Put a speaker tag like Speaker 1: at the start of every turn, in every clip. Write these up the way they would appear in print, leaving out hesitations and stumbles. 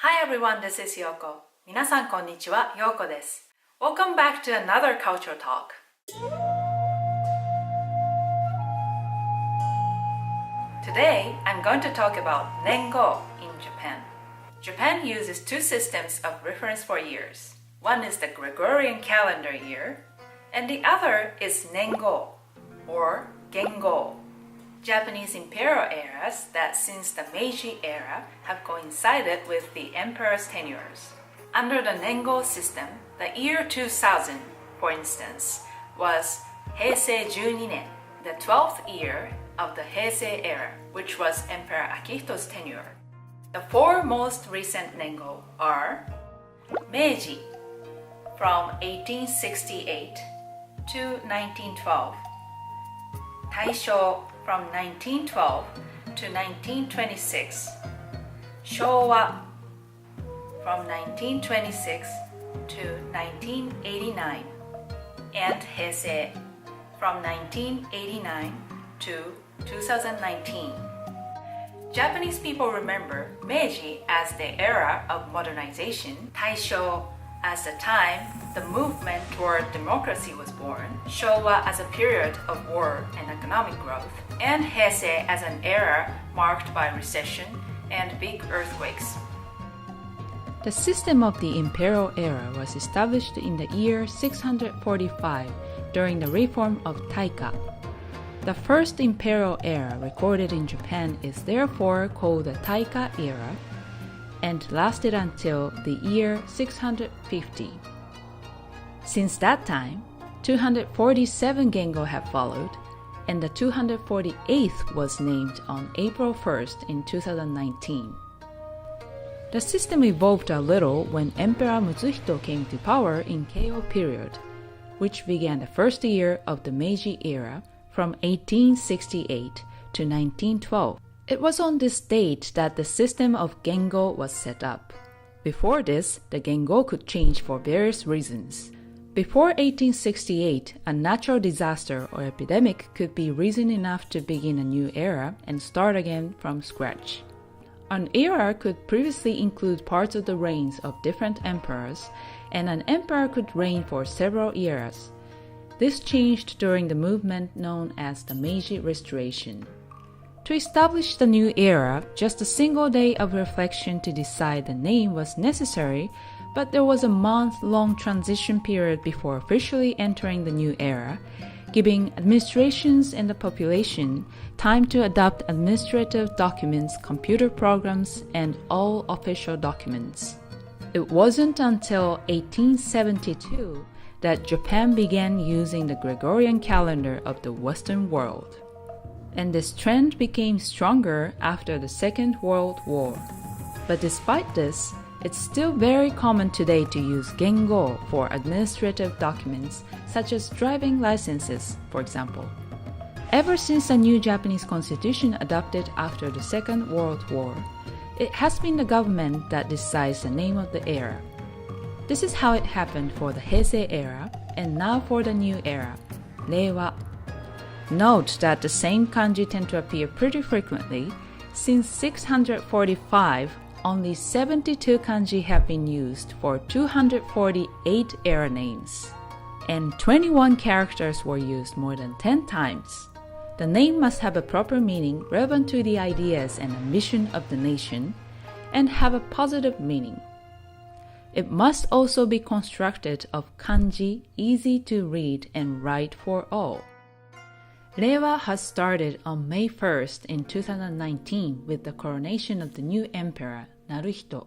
Speaker 1: Hi everyone, this is Yoko. 皆さんこんにちは、Yoko です。Welcome back to another culture talk. Today, I'm going to talk about Nengō in Japan. Japan uses two systems of reference for years. One is the Gregorian calendar year, and the other is Nengō, or Gengō. Japanese imperial eras that since the Meiji era have coincided with the emperor's tenures. Under the Nengō system, the year 2000, for instance, was Heisei 12 nen, the 12th year of the Heisei era, which was Emperor Akihito's tenure. The four most recent Nengō are Meiji from 1868 to 1912, Taisho from 1912 to 1926, Showa from 1926 to 1989, and Heisei from 1989 to 2019. Japanese people remember Meiji as the era of modernization, Taisho as the time the movement toward democracy was born, Showa as a period of war and economic growth, and Heisei as an era marked by recession and big earthquakes.
Speaker 2: The system of the Imperial era was established in the year 645 during the reform of Taika. The first Imperial era recorded in Japan is therefore called the Taika era and lasted until the year 650. Since that time, 247 Gengō have followed, and the 248th was named on April 1st in 2019. The system evolved a little when Emperor Mitsuhito came to power in Keiō period, which began the first year of the Meiji era from 1868 to 1912. It was on this date that the system of Gengō was set up. Before this, the Gengō could change for various reasons. Before 1868, a natural disaster or epidemic could be reason enough to begin a new era and start again from scratch. An era could previously include parts of the reigns of different emperors, and an emperor could reign for several eras. This changed during the movement known as the Meiji Restoration. To establish the new era, just a single day of reflection to decide the name was necessary, but there was a month-long transition period before officially entering the new era, giving administrations and the population time to adopt administrative documents, computer programs, and all official documents. It wasn't until 1872 that Japan began using the Gregorian calendar of the Western world. And this trend became stronger after the Second World War. But despite this, it's still very common today to use Gengō for administrative documents such as driving licenses, for example. Ever since the new Japanese constitution adopted after the Second World War, it has been the government that decides the name of the era. This is how it happened for the Heisei era and now for the new era, Reiwa. Note that the same kanji tend to appear pretty frequently. Since 645, only 72 kanji have been used for 248 era names, and 21 characters were used more than 10 times. The name must have a proper meaning relevant to the ideas and ambition of the nation, and have a positive meaning. It must also be constructed of kanji easy to read and write for all. Reiwa has started on May 1st in 2019 with the coronation of the new emperor, Naruhito.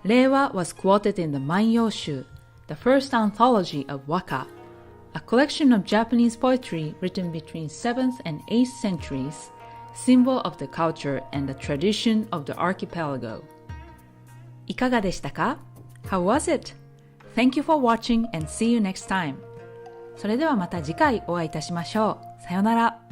Speaker 2: Reiwa was quoted in the Manyōshū, the first anthology of waka, a collection of Japanese poetry written between 7th and 8th centuries, symbol of the culture and the tradition of the archipelago. いかがでしたか? How was it? Thank you for watching and see you next time. それではまた次回お会いいたしましょう。さよなら。